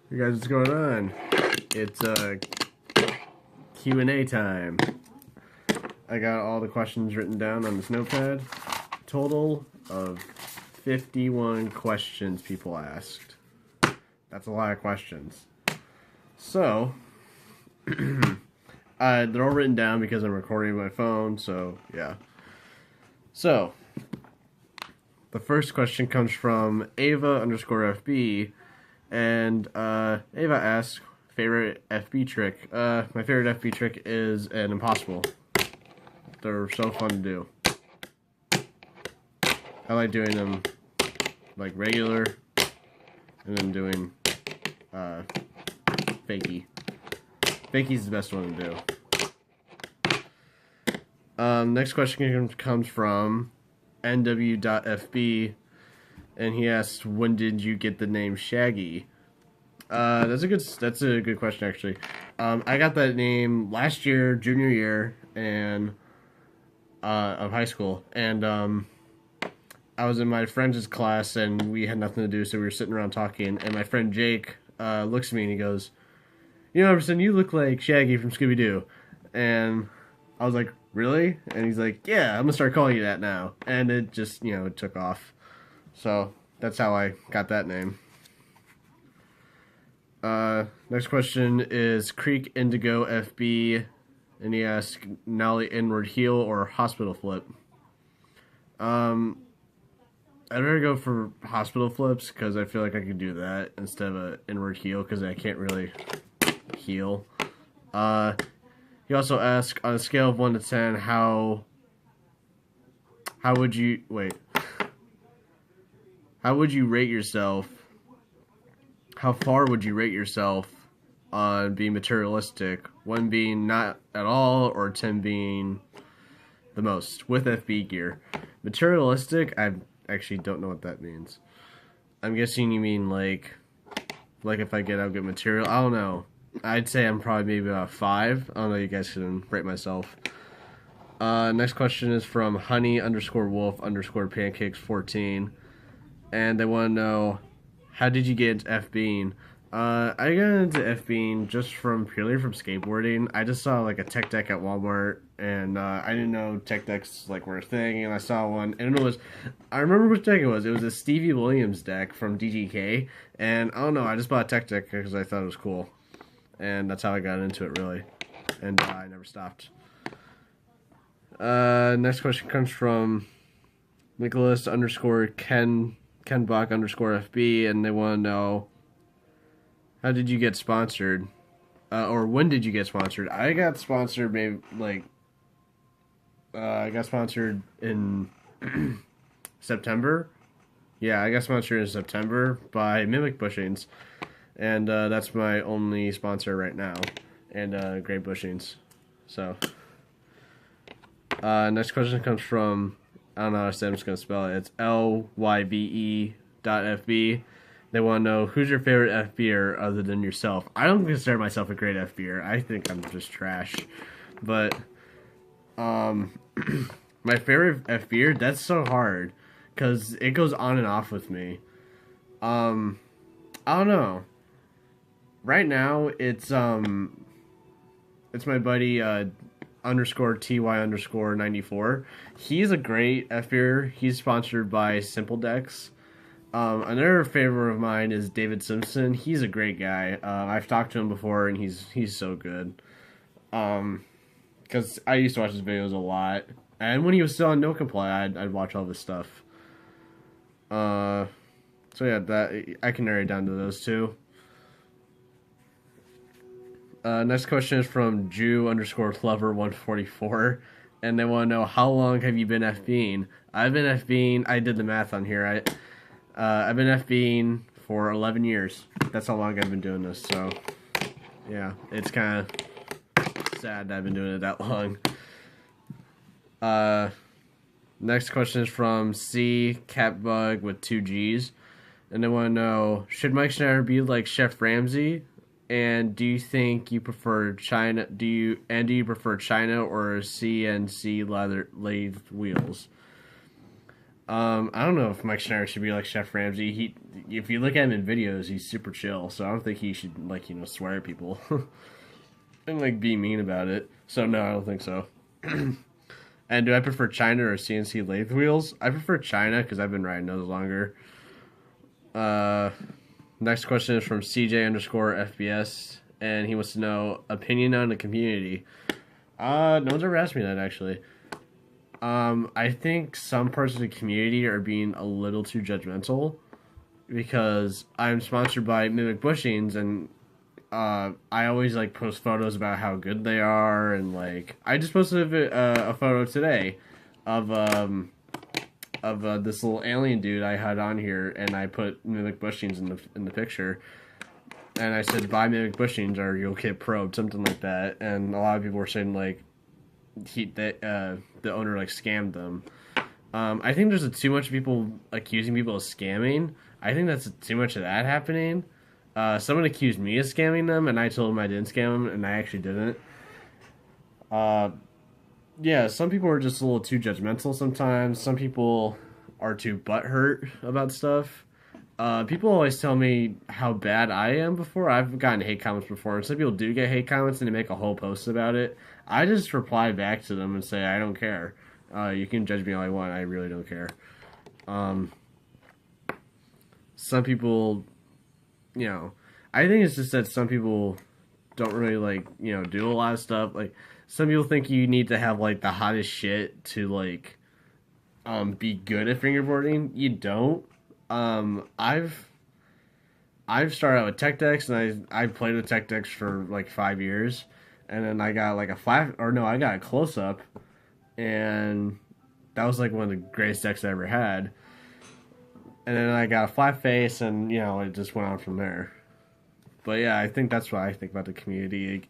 You guys, what's going on? It's Q A time. I got all the questions written down on this notepad. Total of 51 questions people asked. That's a lot of questions. So, they're all written down because I'm recording my phone, so yeah. So, the first question comes from Ava_FB. And Ava asks, favorite FB trick? My favorite FB trick is an impossible. They're so fun to do. I like doing them like regular, and then doing fakie. Fakie's the best one to do. Next question comes from NW.FB. And he asked, when did you get the name Shaggy? That's a good question, actually. I got that name last year, junior year, and of high school, and I was in my friend's class, and we had nothing to do, so we were sitting around talking, and my friend Jake looks at me and he goes, "You know, Emerson, you look like Shaggy from Scooby-Doo," and I was like, "Really?" And he's like, "Yeah, I'm gonna start calling you that now," and it just, it took off. So, that's how I got that name. Next question is Creek Indigo FB, and he asks, Nollie inward heel or hospital flip? I'd rather go for hospital flips, because I feel like I could do that instead of an inward heel, because I can't really heel. He also asked, on a scale of 1 to 10, how would you, how would you rate yourself? How far would you rate yourself on being materialistic? 1 being not at all, or 10 being the most with FB gear. Materialistic, I actually don't know what that means. I'm guessing you mean like if I get out good material. I don't know. I'd say I'm probably maybe about 5. I don't know. You guys can rate myself. Next question is from honey_wolf_pancakes14. And they want to know, how did you get into FBing? I got into FBing just purely from skateboarding. I just saw like a tech deck at Walmart, and I didn't know tech decks were a thing, and I saw one, and I remember which deck it was. It was a Stevie Williams deck from DGK, and I don't know, I just bought a tech deck because I thought it was cool, and that's how I got into it, really, and I never stopped. Next question comes from Nicholas_Kenbach_FB, and they want to know, how did you get sponsored? Or when did you get sponsored? I got sponsored I got sponsored in September. Yeah, I got sponsored in September by Mimic Bushings, and that's my only sponsor right now, and Great Bushings. So, next question comes from, I don't know how to say it, I'm just going to spell it. It's LYVE.FB. They want to know, who's your favorite FBer other than yourself? I don't consider myself a great FBer. I think I'm just trash. But, my favorite FBer, that's so hard, because it goes on and off with me. I don't know. Right now, it's my buddy, _TY_94. He's a great FBer. He's sponsored by Simple Decks. Another favorite of mine is David Simpson. He's a great guy. I've talked to him before, and he's so good. Because I used to watch his videos a lot, and when he was still on No Comply, I'd watch all this stuff. So yeah, that I can narrow it down to those two. Next question is from Jew_Clever144, and they want to know, how long have you been FBing? I've been FBing, I did the math on here, I've been FBing for 11 years. That's how long I've been doing this, so yeah, it's kind of sad that I've been doing it that long. Next question is from C Catbug with 2 G's, and they want to know, should Mike Schneider be like Chef Ramsay? And do you think you prefer China? Do you prefer China or CNC lathe wheels? I don't know if Mike Schneider should be like Chef Ramsay. If you look at him in videos, he's super chill. So I don't think he should like swear at people and like be mean about it. So no, I don't think so. And do I prefer China or CNC lathe wheels? I prefer China because I've been riding those longer. Next question is from CJ_FBS, and he wants to know opinion on the community. No one's ever asked me that actually. I think some parts of the community are being a little too judgmental because I'm sponsored by Mimic Bushings, and I always like post photos about how good they are, and like I just posted a photo today of this little alien dude I had on here, and I put Mimic Bushings in the picture, and I said buy Mimic Bushings or you'll get probed, something like that, and a lot of people were saying like the owner like scammed them. I think there's too much people accusing people of scamming. I think that's too much of that happening. Someone accused me of scamming them, and I told them I didn't scam them, and I actually didn't. Yeah, some people are just a little too judgmental sometimes. Some people are too butthurt about stuff. People always tell me how bad I am before. I've gotten hate comments before, and some people do get hate comments and they make a whole post about it. I just reply back to them and say, I don't care. You can judge me all you want. I really don't care. Some people, I think it's just that some people don't really, do a lot of stuff. Like, some people think you need to have, the hottest shit to, be good at fingerboarding. You don't. I've started out with tech decks, and I played with tech decks for 5 years, and then I got I got a close up, and that was one of the greatest decks I ever had. And then I got a flat face, and it just went on from there. But yeah, I think that's what I think about the community.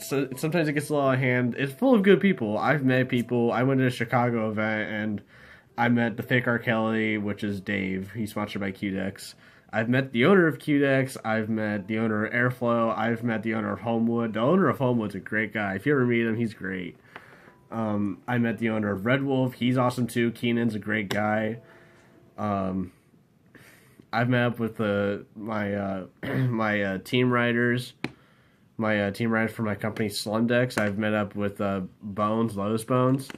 Sometimes it gets a little out of hand. It's full of good people. I've met people. I went to a Chicago event, and I met the fake R. Kelly, which is Dave. He's sponsored by Q-Dex. I've met the owner of Q-Dex. I've met the owner of Airflow. I've met the owner of Homewood. The owner of Homewood's a great guy. If you ever meet him, he's great. I met the owner of Red Wolf. He's awesome too. Keenan's a great guy. I've met up with my team riders. My team riders for my company, Slumdex. I've met up with Bones, Lotus Bones.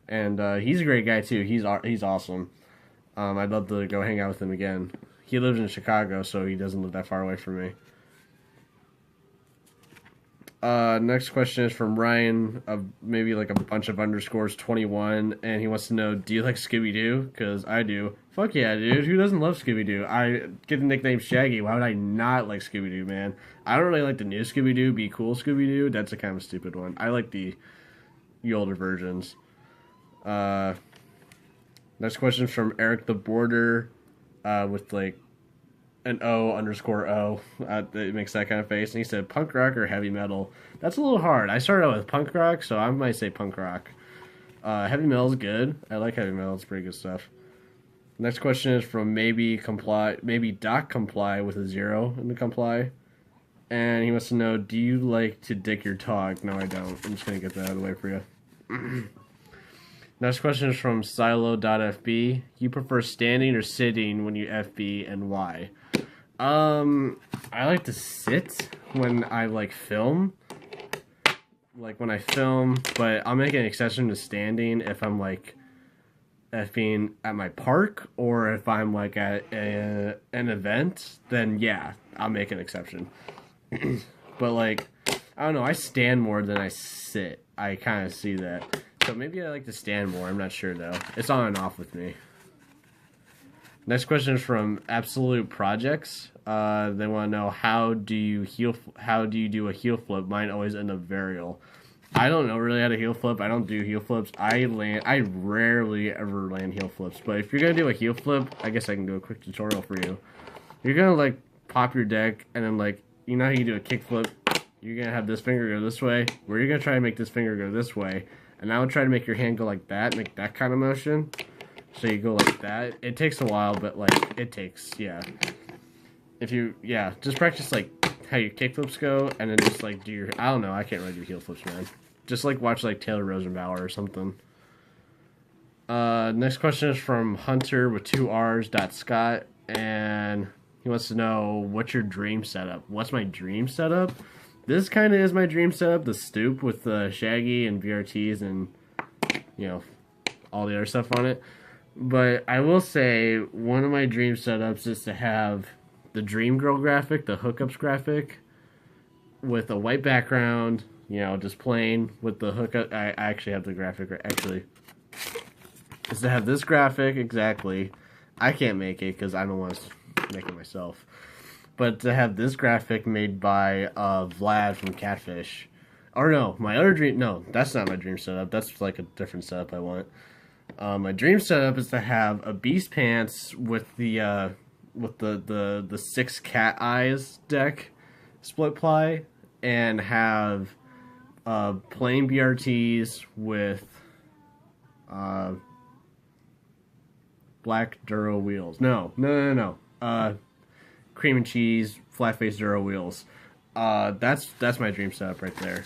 And he's a great guy too. He's awesome. I'd love to go hang out with him again. He lives in Chicago, so he doesn't live that far away from me. Next question is from Ryan, of maybe a bunch of underscores 21, and he wants to know, do you like Scooby-Doo? Because I do. Fuck yeah, dude. Who doesn't love Scooby-Doo? I get the nickname Shaggy. Why would I not like Scooby-Doo, man? I don't really like the new Scooby-Doo, Be Cool Scooby-Doo. That's a kind of stupid one. I like the older versions. Next question is from Eric the Border, with an O_O. It makes that kind of face. And he said, punk rock or heavy metal? That's a little hard. I started out with punk rock, so I might say punk rock. Heavy metal is good. I like heavy metal. It's pretty good stuff. Next question is from maybe Doc Comply with a 0 in the comply. And he wants to know, do you like to dick your dog? No, I don't. I'm just going to get that out of the way for you. Next question is from Silo.fb. You prefer standing or sitting when you FB, and why? I like to sit when I film. When I film, but I'll make an exception to standing if I'm FBing at my park, or if I'm at an event, then yeah, I'll make an exception. But I don't know, I stand more than I sit. I kind of see that. So maybe I like to stand more. I'm not sure though. It's on and off with me. Next question is from Absolute Projects. They want to know, how do you do a heel flip? Mine always end up varial. I don't know really how to heel flip. I don't do heel flips. I rarely ever land heel flips. But if you're gonna do a heel flip, I guess I can do a quick tutorial for you. You're gonna pop your deck, and then you know how you do a kick flip. You're gonna have this finger go this way, where you're gonna try to make this finger go this way. And I would try to make your hand go like that, make that kind of motion. So you go like that. It takes a while, but it takes, yeah. Just practice how your kick flips go, and then just do your, I don't know, I can't really do heel flips, man. Just watch Taylor Rosenbauer or something. Next question is from Hunter with 2 R's Scott, and he wants to know, what's your dream setup? What's my dream setup? This kind of is my dream setup, the stoop with the shaggy and VRTs and, you know, all the other stuff on it. But I will say, one of my dream setups is to have the Dream Girl graphic, the hookups graphic, with a white background, you know, just plain with the hookup. I actually have the graphic, actually. Is to have this graphic, exactly. I can't make it because I don't want to make it myself. But to have this graphic made by Vlad from Catfish. Or no, my other dream, no, that's not my dream setup. That's like a different setup I want. My dream setup is to have a Beast Pants with the 6 cat eyes deck split ply, and have plain BRTs with black Duro wheels. No. Cream and cheese, flat face Duro wheels. That's my dream setup right there.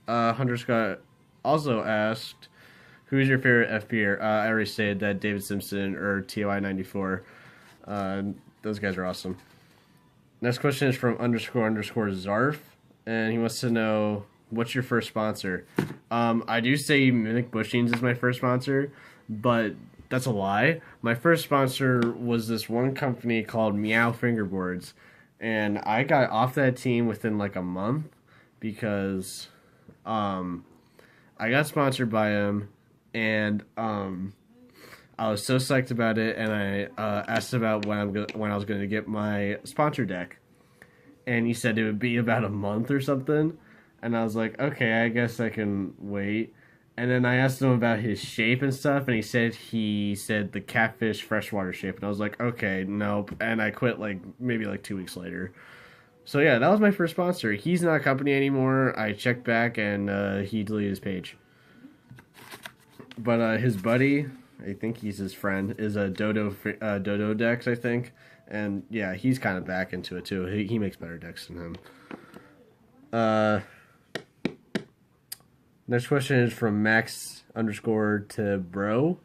Hunter Scott also asked, who's your favorite FP'er? I already said that David Simpson or TOI 94. Those guys are awesome. Next question is from __Zarf, and he wants to know, what's your first sponsor? I do say Mimic Bushings is my first sponsor, but that's a lie. My first sponsor was this one company called Meow Fingerboards, and I got off that team within like a month because I got sponsored by him, and I was so psyched about it, and I asked about when I was going to get my sponsor deck, and he said it would be about a month or something, and I was like, okay, I guess I can wait. And then I asked him about his shape and stuff, and he said the catfish freshwater shape, and I was like, okay, nope, and I quit like maybe like 2 weeks later. So yeah, that was my first sponsor. He's not a company anymore. I checked back, and he deleted his page. But his buddy, I think he's his friend, is a Dodo Decks, I think. And yeah, he's kind of back into it too. He makes better decks than him. Next question is from Max _to_bro.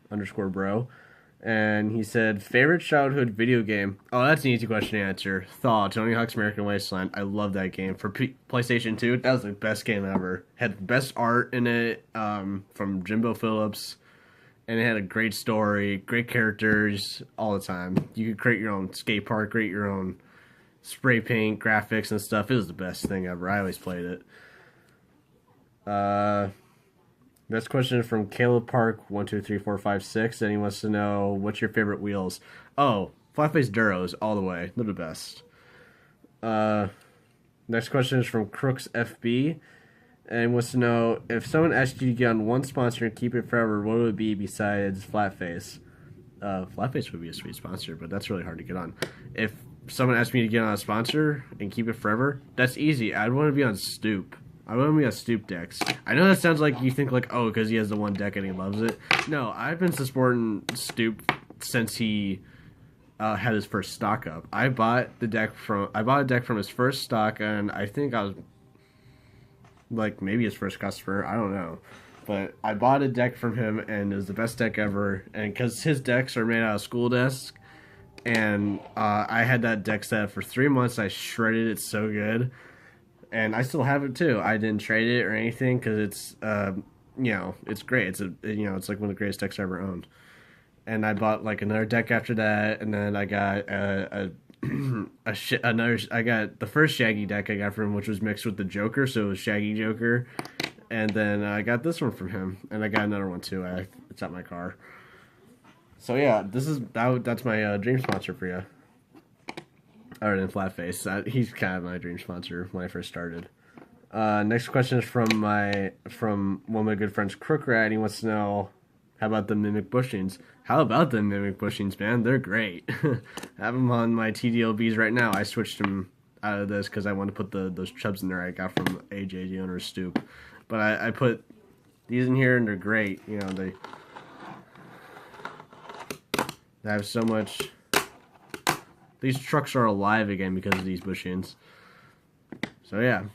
And he said, favorite childhood video game? Oh, that's an easy question to answer. Thaw, Tony Hawk's American Wasteland. I love that game. For PlayStation 2, that was the best game ever. Had the best art in it from Jimbo Phillips. And it had a great story, great characters all the time. You could create your own skate park, create your own spray paint graphics and stuff. It was the best thing ever. I always played it. Next question is from Caleb Park 123456, and he wants to know, what's your favorite wheels? Oh, flat face Duros all the way. They're the best. Next question is from Crooks FB, and he wants to know, if someone asked you to get on one sponsor and keep it forever, what would it be besides flat face? Flat face would be a sweet sponsor, but that's really hard to get on. If someone asked me to get on a sponsor and keep it forever, that's easy. I'd want to be on Stoop. I want to be on Stoop decks. I know that sounds like you think like, oh, because he has the one deck and he loves it. No, I've been supporting Stoop since he had his first stock up. I bought a deck from his first stock, and I think I was like maybe his first customer. I don't know, but I bought a deck from him, and it was the best deck ever. And because his decks are made out of school desks, and I had that deck set for 3 months. I shredded it so good. And I still have it too. I didn't trade it or anything because it's, it's great. It's it's like one of the greatest decks I ever owned. And I bought like another deck after that, and then I got I got the first Shaggy deck I got from him, which was mixed with the Joker, so it was Shaggy Joker. And then I got this one from him, and I got another one too. It's at my car. So yeah, that's my dream sponsor for you. Other than Flatface. He's kind of my dream sponsor when I first started. Next question is from one of my good friends, Crookrat. He wants to know, how about the Mimic Bushings? How about the Mimic Bushings, man? They're great. I have them on my TDLBs right now. I switched them out of this because I want to put those chubs in there I got from AJ, the owner of Stoop. But I put these in here, and they're great. You know, they have so much. These trucks are alive again because of these bushings. So yeah.